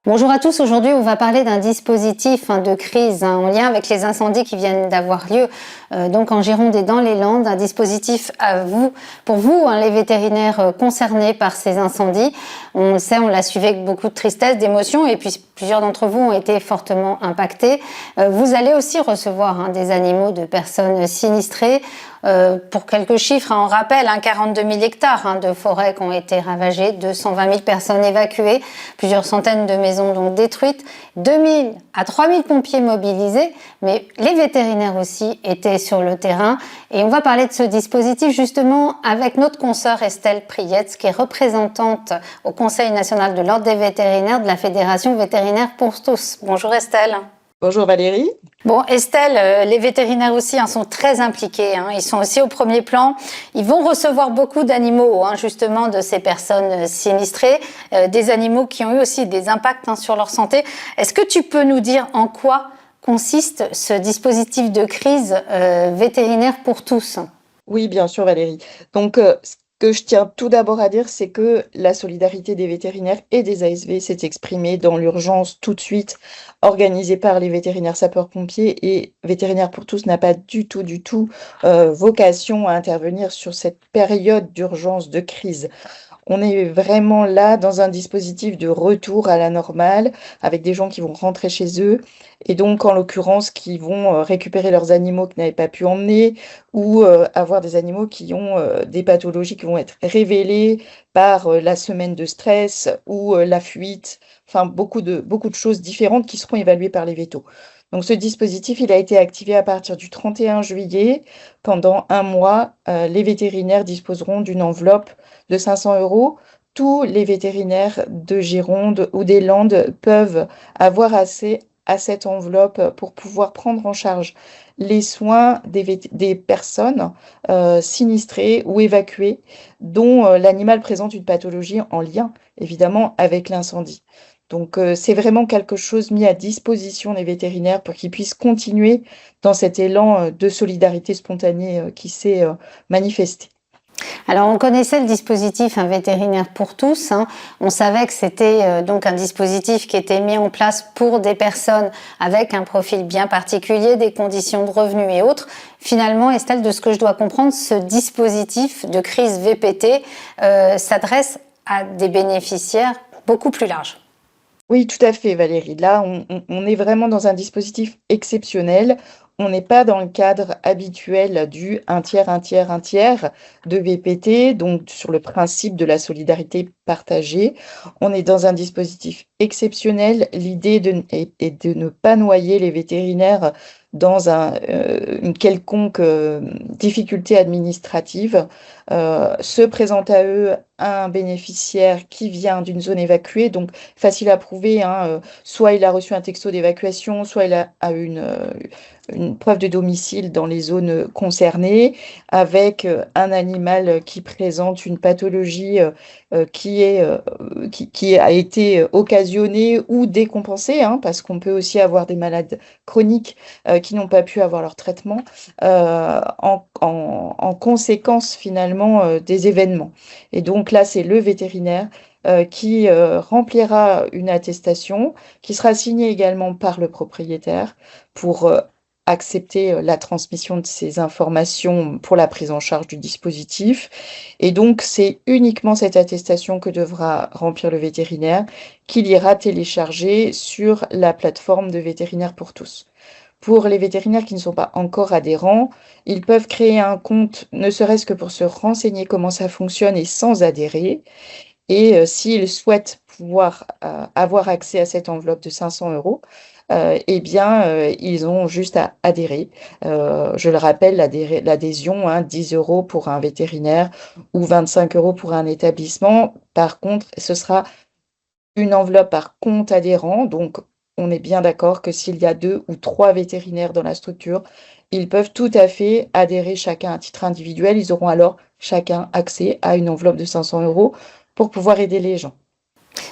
Bonjour à tous, aujourd'hui on va parler d'un dispositif de crise en lien avec les incendies qui viennent d'avoir lieu donc en Gironde et dans les Landes, un dispositif pour vous, les vétérinaires concernés par ces incendies. On le sait, on l'a suivi avec beaucoup de tristesse, d'émotion et puis plusieurs d'entre vous ont été fortement impactés. Vous allez aussi recevoir des animaux de personnes sinistrées. Pour quelques chiffres, on rappelle 42 000 hectares de forêts qui ont été ravagés, 220 000 personnes évacuées, plusieurs centaines de maisons donc détruites, 2 000 à 3 000 pompiers mobilisés, mais les vétérinaires aussi étaient sur le terrain. Et on va parler de ce dispositif justement avec notre consoeur Estelle Prietz, qui est représentante au Conseil national de l'Ordre des vétérinaires de la Fédération vétérinaire pour tous. Bonjour Estelle. Bonjour Valérie. Bon, Estelle, les vétérinaires aussi sont très impliqués, ils sont aussi au premier plan. Ils vont recevoir beaucoup d'animaux, justement, de ces personnes sinistrées, des animaux qui ont eu aussi des impacts sur leur santé. Est-ce que tu peux nous dire en quoi consiste ce dispositif de crise vétérinaire pour tous ? Oui, bien sûr Valérie. Donc, ce que je tiens tout d'abord à dire, c'est que la solidarité des vétérinaires et des ASV s'est exprimée dans l'urgence tout de suite, organisée par les vétérinaires sapeurs-pompiers, et Vétérinaires pour tous n'a pas du tout vocation à intervenir sur cette période d'urgence, de crise. On est vraiment là dans un dispositif de retour à la normale, avec des gens qui vont rentrer chez eux, et donc en l'occurrence qui vont récupérer leurs animaux qu'ils n'avaient pas pu emmener, ou avoir des animaux qui ont des pathologies qui vont être révélées par la semaine de stress ou la fuite, enfin beaucoup de choses différentes qui seront évaluées par les vétos. Donc ce dispositif, il a été activé à partir du 31 juillet. Pendant un mois, les vétérinaires disposeront d'une enveloppe de 500 €. Tous les vétérinaires de Gironde ou des Landes peuvent avoir accès à cette enveloppe pour pouvoir prendre en charge les soins des personnes sinistrées ou évacuées dont l'animal présente une pathologie en lien, évidemment, avec l'incendie. Donc, c'est vraiment quelque chose mis à disposition des vétérinaires pour qu'ils puissent continuer dans cet élan de solidarité spontanée qui s'est manifesté. Alors, on connaissait le dispositif vétérinaire pour tous. On savait que c'était donc un dispositif qui était mis en place pour des personnes avec un profil bien particulier, des conditions de revenus et autres. Finalement, Estelle, de ce que je dois comprendre, ce dispositif de crise VPT s'adresse à des bénéficiaires beaucoup plus larges. Oui, tout à fait, Valérie. Là, on est vraiment dans un dispositif exceptionnel. On n'est pas dans le cadre habituel du un tiers, un tiers, un tiers de VPT, donc sur le principe de la solidarité partagée. On est dans un dispositif exceptionnel. L'idée est de ne pas noyer les vétérinaires dans une quelconque difficulté administrative. Se présente à eux un bénéficiaire qui vient d'une zone évacuée, donc facile à prouver, soit il a reçu un texto d'évacuation, soit il a une preuve de domicile dans les zones concernées, avec un animal qui présente une pathologie qui a été occasionnée ou décompensée, parce qu'on peut aussi avoir des malades chroniques qui n'ont pas pu avoir leur traitement en conséquence finalement des événements. Et donc là, c'est le vétérinaire qui remplira une attestation qui sera signée également par le propriétaire pour accepter la transmission de ces informations pour la prise en charge du dispositif. Et donc, c'est uniquement cette attestation que devra remplir le vétérinaire, qu'il ira télécharger sur la plateforme de Vétérinaires pour tous. Pour les vétérinaires qui ne sont pas encore adhérents, ils peuvent créer un compte, ne serait-ce que pour se renseigner comment ça fonctionne et sans adhérer. Et s'ils souhaitent pouvoir avoir accès à cette enveloppe de 500 €, ils ont juste à adhérer. Je le rappelle, l'adhésion, 10 € pour un vétérinaire ou 25 € pour un établissement. Par contre, ce sera une enveloppe par compte adhérent. Donc, on est bien d'accord que s'il y a 2 ou 3 vétérinaires dans la structure, ils peuvent tout à fait adhérer chacun à titre individuel. Ils auront alors chacun accès à une enveloppe de 500 € pour pouvoir aider les gens.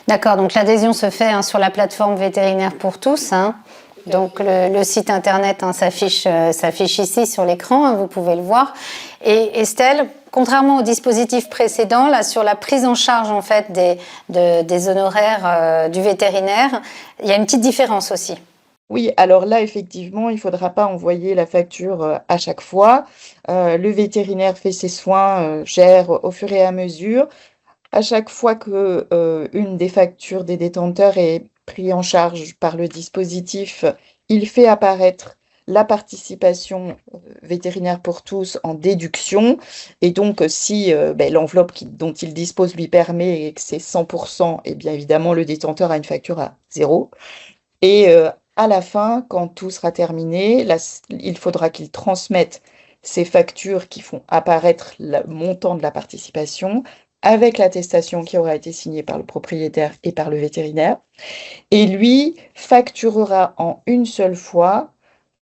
D'accord, donc l'adhésion se fait sur la plateforme Vétérinaire pour tous. Donc le site internet s'affiche ici sur l'écran, hein, vous pouvez le voir. Et Estelle, contrairement au dispositif précédent, là sur la prise en charge en fait des honoraires du vétérinaire, il y a une petite différence aussi. Oui, alors là, effectivement, il ne faudra pas envoyer la facture à chaque fois. Le vétérinaire fait ses soins, gère au fur et à mesure. À chaque fois que une des factures des détenteurs est prise en charge par le dispositif, il fait apparaître la participation vétérinaire pour tous en déduction. Et donc, si l'enveloppe dont il dispose lui permet et que c'est 100%, et bien évidemment, le détenteur a une facture à 0. Et à la fin, quand tout sera terminé, il faudra qu'il transmette ces factures qui font apparaître le montant de la participation avec l'attestation qui aura été signée par le propriétaire et par le vétérinaire. Et lui facturera en une seule fois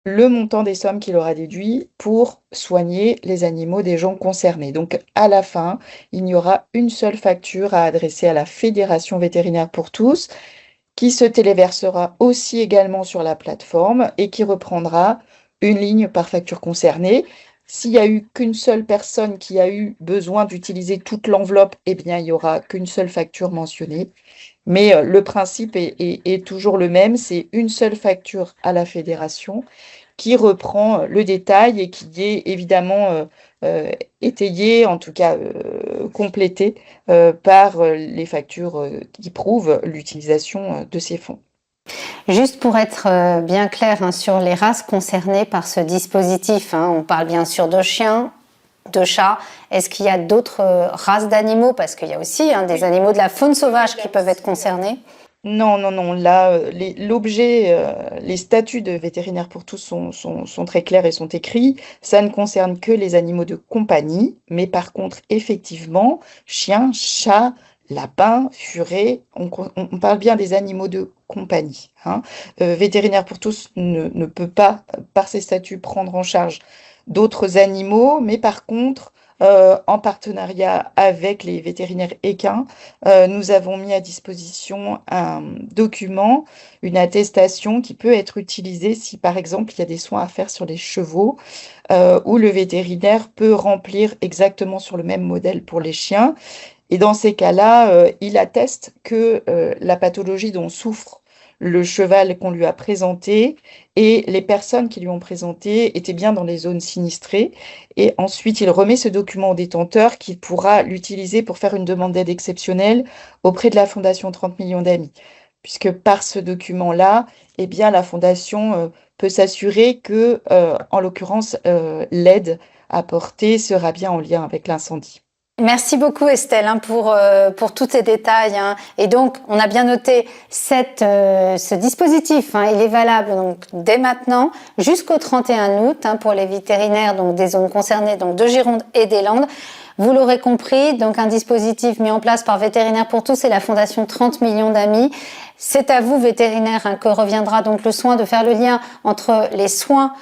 le montant des sommes qu'il aura déduit pour soigner les animaux des gens concernés. Donc à la fin, il n'y aura une seule facture à adresser à la Fédération vétérinaire pour tous, qui se téléversera aussi également sur la plateforme et qui reprendra une ligne par facture concernée. S'il n'y a eu qu'une seule personne qui a eu besoin d'utiliser toute l'enveloppe, eh bien, il n'y aura qu'une seule facture mentionnée. Mais le principe est toujours le même, c'est une seule facture à la fédération qui reprend le détail et qui est évidemment étayé, en tout cas complété par les factures qui prouvent l'utilisation de ces fonds. Juste pour être bien clair hein, sur les races concernées par ce dispositif, hein, on parle bien sûr de chiens, de chats. Est-ce qu'il y a d'autres races d'animaux? Parce qu'il y a aussi hein, des animaux de la faune sauvage qui peuvent être concernés. Non, non, non. Là, l'objet, les statuts de vétérinaire pour tous sont très clairs et sont écrits. Ça ne concerne que les animaux de compagnie, mais par contre, effectivement, chiens, chats, lapins, furets, on parle bien des animaux de compagnie, hein. Vétérinaire pour tous ne peut pas, par ses statuts, prendre en charge d'autres animaux, mais par contre, en partenariat avec les vétérinaires équins, nous avons mis à disposition un document, une attestation qui peut être utilisée si, par exemple, il y a des soins à faire sur les chevaux, où le vétérinaire peut remplir exactement sur le même modèle pour les chiens. Et dans ces cas-là, il atteste que la pathologie dont souffre le cheval qu'on lui a présenté et les personnes qui lui ont présenté étaient bien dans les zones sinistrées. Et ensuite, il remet ce document au détenteur qui pourra l'utiliser pour faire une demande d'aide exceptionnelle auprès de la Fondation 30 millions d'amis. Puisque par ce document-là, eh bien, la Fondation peut s'assurer que, en l'occurrence, l'aide apportée sera bien en lien avec l'incendie. Merci beaucoup Estelle hein, pour tous ces détails. Hein. Et donc, on a bien noté ce dispositif. Hein, il est valable donc, dès maintenant jusqu'au 31 août hein, pour les vétérinaires donc, des zones concernées donc, de Gironde et des Landes. Vous l'aurez compris, donc un dispositif mis en place par Vétérinaires pour tous et la Fondation 30 millions d'amis. C'est à vous, vétérinaires, hein, que reviendra donc le soin de faire le lien entre les soins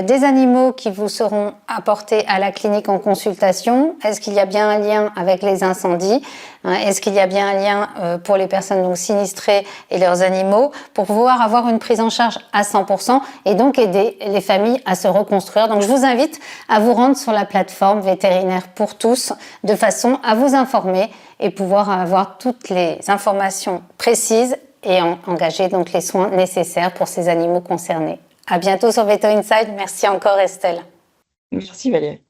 des animaux qui vous seront apportés à la clinique en consultation. Est-ce qu'il y a bien un lien avec les incendies? Est-ce qu'il y a bien un lien pour les personnes donc sinistrées et leurs animaux pour pouvoir avoir une prise en charge à 100% et donc aider les familles à se reconstruire? Donc je vous invite à vous rendre sur la plateforme Vétérinaires pour tous de façon à vous informer et pouvoir avoir toutes les informations précises et engager donc les soins nécessaires pour ces animaux concernés. À bientôt sur Veto Inside. Merci encore Estelle. Merci Valérie.